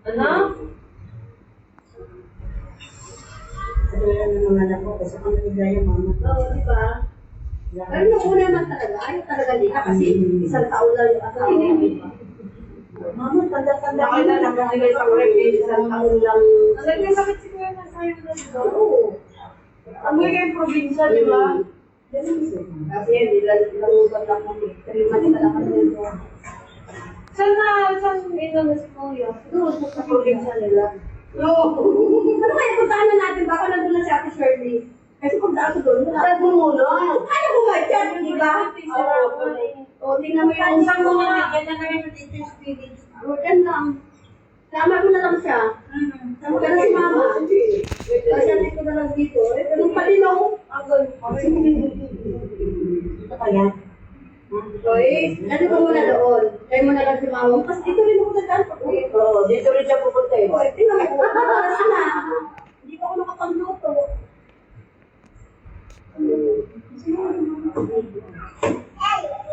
Ano? Kaya naman anak ko, kasi kung nagigaya mama. Oo, di ba? Pero yung una naman talaga, ayaw talaga nila kasi isang taon lang yung asawa. Mama, tanda-tanda Bakit na lang nila sa work Isang taon lang. Nagkasakit si Kuya na sa'yo na dito. Oo. Ang kayong probinsya, di ba? Kasi nilalubat lang kami. 3 months na lang kami nito. Saan inano si Kuya? Doon, sa probinsya nila. No. Ano kaya puntahan na natin? Baka nandun na si Ate Shirley. Kasi kung saan ko doon, wala mo muna. Kaya mo ba dyan, di ba? O, tingnan mo yung Saan mo nga? Yan na kami sa teacher spirit. O, dyan lang. Sama mo na lang siya. Sama ka na si Mama. Kasi dito na lang dito. Eh, ganun pa din ako. Ito kaya? O, eh, ano ko muna doon? Kayo mo na lang si Mama. Kasi dito rin ako nagdaan. Oo, dito rin siya pupunta eh. O, eh, tingnan mo. Oras na. Hindi pa ako nakapagluto.